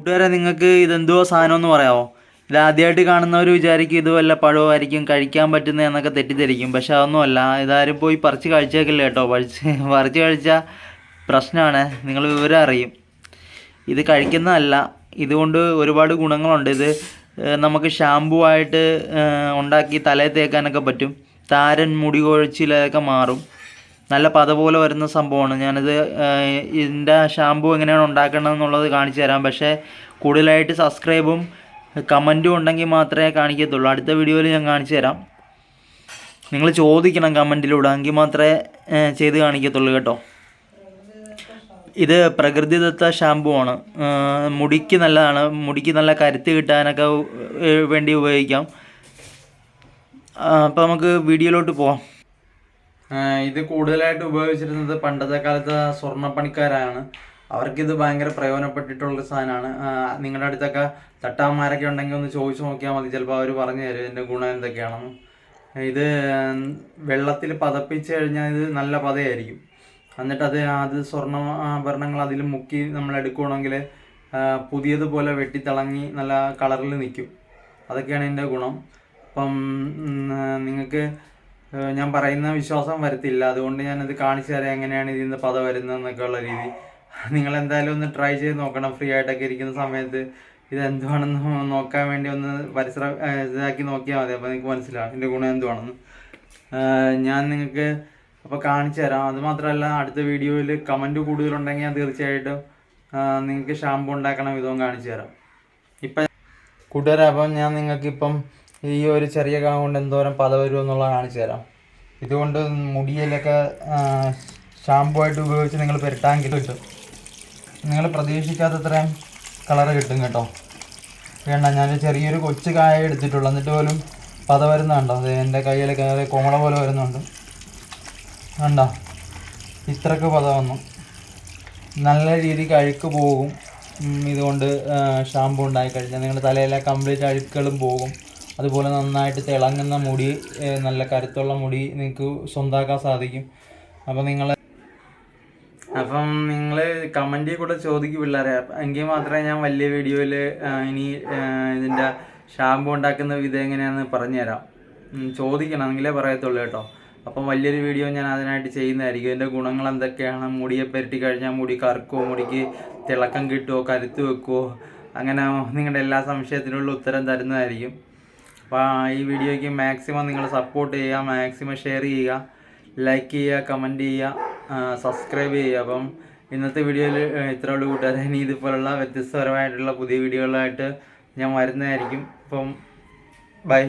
കൂട്ടുകാരെ, നിങ്ങൾക്ക് ഇതെന്തോ സാധനം എന്ന് പറയാമോ? ഇത് ആദ്യമായിട്ട് കാണുന്നവർ വിചാരിക്കും ഇത് വല്ല പഴമായിരിക്കും, കഴിക്കാൻ പറ്റുന്നത് എന്നൊക്കെ തെറ്റിദ്ധരിക്കും. പക്ഷെ അതൊന്നുമല്ല. ഇതാരും പോയി പറിച്ച് കഴിച്ചേക്കില്ല കേട്ടോ. പറിച്ച് കഴിച്ചാൽ പ്രശ്നമാണ്, നിങ്ങൾ വിവരം അറിയും. ഇത് കഴിക്കുന്നതല്ല. ഇതുകൊണ്ട് ഒരുപാട് ഗുണങ്ങളുണ്ട്. ഇത് നമുക്ക് ഷാമ്പൂ ആയിട്ട് ഉണ്ടാക്കി തലയിൽ തേക്കാനൊക്കെ പറ്റും. താരൻ, മുടി കൊഴിച്ചിലൊക്കെ മാറും. നല്ല പത പോലെ വരുന്ന സംഭവമാണ്. ഞാനിത് ഇതിൻ്റെ ഷാമ്പൂ എങ്ങനെയാണ് ഉണ്ടാക്കണമെന്നുള്ളത് കാണിച്ചു തരാം. പക്ഷേ കൂടുതലായിട്ട് സബ്സ്ക്രൈബും കമൻറ്റും ഉണ്ടെങ്കിൽ മാത്രമേ കാണിക്കത്തുള്ളൂ. അടുത്ത വീഡിയോയിൽ ഞാൻ കാണിച്ചു തരാം. നിങ്ങൾ ചോദിക്കണം കമൻറ്റിലൂടെ, എങ്കിൽ മാത്രമേ ചെയ്ത് കാണിക്കത്തുള്ളൂ കേട്ടോ. ഇത് പ്രകൃതിദത്ത ഷാമ്പൂ ആണ്. മുടിക്ക് നല്ലതാണ്. മുടിക്ക് നല്ല കരുത്ത് കിട്ടാനൊക്കെ വേണ്ടി ഉപയോഗിക്കാം. അപ്പോൾ നമുക്ക് വീഡിയോയിലോട്ട് പോവാം. ഇത് കൂടുതലായിട്ട് ഉപയോഗിച്ചിരുന്നത് പണ്ടത്തെ കാലത്ത് സ്വർണ്ണപ്പണിക്കാരാണ്. അവർക്കിത് ഭയങ്കര പ്രയോജനപ്പെട്ടിട്ടുള്ളൊരു സാധനമാണ്. നിങ്ങളുടെ അടുത്തൊക്കെ തട്ടാന്മാരൊക്കെ ഉണ്ടെങ്കിൽ ഒന്ന് ചോദിച്ചു നോക്കിയാൽ മതി. ചിലപ്പോൾ അവർ പറഞ്ഞു തരും ഇതിൻ്റെ ഗുണം എന്തൊക്കെയാണെന്ന്. ഇത് വെള്ളത്തിൽ പതപ്പിച്ച് കഴിഞ്ഞാൽ ഇത് നല്ല പതയായിരിക്കും. എന്നിട്ട് അത് സ്വർണ്ണ ആഭരണങ്ങൾ അതിൽ മുക്കി നമ്മൾ എടുക്കുകയാണെങ്കിൽ പുതിയതുപോലെ വെട്ടിത്തിളങ്ങി നല്ല കളറിൽ നിൽക്കും. അതൊക്കെയാണ് ഇതിൻ്റെ ഗുണം. അപ്പം നിങ്ങൾക്ക് ഞാൻ പറയുന്ന വിശ്വാസം വരത്തില്ല. അതുകൊണ്ട് ഞാനത് കാണിച്ചു തരാം എങ്ങനെയാണ് ഇതിൽ നിന്ന് പത വരുന്നതെന്നൊക്കെ ഉള്ള രീതി. നിങ്ങളെന്തായാലും ഒന്ന് ട്രൈ ചെയ്ത് നോക്കണം. ഫ്രീ ആയിട്ടൊക്കെ ഇരിക്കുന്ന സമയത്ത് ഇതെന്തുവാണെന്ന് നോക്കാൻ വേണ്ടി ഒന്ന് ഇതാക്കി നോക്കിയാൽ മതി. അപ്പോൾ നിങ്ങൾക്ക് മനസ്സിലാവും ഇതിൻ്റെ ഗുണം എന്തുവാണെന്ന്. ഞാൻ നിങ്ങൾക്ക് അപ്പോൾ കാണിച്ചു തരാം. അതുമാത്രമല്ല, അടുത്ത വീഡിയോയിൽ കമൻറ്റ് കൂടുതലുണ്ടെങ്കിൽ ഞാൻ തീർച്ചയായിട്ടും നിങ്ങൾക്ക് ഷാമ്പു ഉണ്ടാക്കണം വിധവും കാണിച്ചു തരാം. ഇപ്പം കൂട്ടുകാരെ, അപ്പം ഞാൻ നിങ്ങൾക്കിപ്പം ഈ ഒരു ചെറിയ കാ കൊണ്ട് എന്തോരം പത വരും എന്നുള്ളത് കാണിച്ചു തരാം. ഇതുകൊണ്ട് മുടിയിലൊക്കെ ഷാമ്പു ആയിട്ട് ഉപയോഗിച്ച് നിങ്ങൾ പുരട്ടാമെങ്കിൽ കിട്ടും. നിങ്ങൾ പ്രതീക്ഷിക്കാത്തത്രയും കളറ് കിട്ടും കേട്ടോ. വേണ്ട, ഞാൻ ചെറിയൊരു കൊച്ചു കായ എടുത്തിട്ടുള്ളൂ. എന്നിട്ട് പോലും പത വരുന്നുണ്ടോ? അത് എൻ്റെ കയ്യിലൊക്കെ കോമള പോലെ വരുന്നുണ്ട്. വേണ്ട, ഇത്രയ്ക്ക് പത വന്നു. നല്ല രീതിക്ക് അഴുക്ക് പോകും ഇതുകൊണ്ട് ഷാമ്പു ഉണ്ടായിക്കഴിഞ്ഞാൽ. നിങ്ങളുടെ തലയിലെ കംപ്ലീറ്റ് അഴുക്കുകളും പോകും. അതുപോലെ നന്നായിട്ട് തിളങ്ങുന്ന മുടി, നല്ല കരുത്തുള്ള മുടി നിങ്ങൾക്ക് സ്വന്തമാക്കാൻ സാധിക്കും. അപ്പം നിങ്ങൾ കമൻറ്റിൽ കൂടെ ചോദിക്കും പിള്ളേരെ. എങ്കിൽ മാത്രമേ ഞാൻ വലിയ വീഡിയോയിൽ ഇനി ഇതിൻ്റെ ഷാമ്പു ഉണ്ടാക്കുന്ന വിധം എങ്ങനെയാണെന്ന് പറഞ്ഞുതരാം. ചോദിക്കണം, എങ്കിലേ പറയത്തുള്ളൂ കേട്ടോ. അപ്പം വലിയൊരു വീഡിയോ ഞാൻ അതിനായിട്ട് ചെയ്യുന്നതായിരിക്കും. ഇതിൻ്റെ ഗുണങ്ങൾ എന്തൊക്കെയാണ്, മുടിയെ പുരട്ടി കഴിഞ്ഞാൽ മുടി കറുക്കുമോ, മുടിക്ക് തിളക്കം കിട്ടുമോ, കരുത്ത് വെക്കുമോ, അങ്ങനെ നിങ്ങളുടെ എല്ലാ സംശയത്തിനുള്ള ഉത്തരം തരുന്നതായിരിക്കും. അപ്പോൾ ഈ വീഡിയോയ്ക്ക് മാക്സിമം നിങ്ങൾ സപ്പോർട്ട് ചെയ്യുക, മാക്സിമം ഷെയർ ചെയ്യുക, ലൈക്ക് ചെയ്യുക, കമൻറ്റ് ചെയ്യുക, സബ്സ്ക്രൈബ് ചെയ്യുക. അപ്പം ഇന്നത്തെ വീഡിയോയിൽ ഇത്രയുള്ള കൂട്ടുകാരെ. ഇനി ഇതുപോലുള്ള വ്യത്യസ്തപരമായിട്ടുള്ള പുതിയ വീഡിയോകളായിട്ട് ഞാൻ വരുന്നതായിരിക്കും. അപ്പം ബൈ.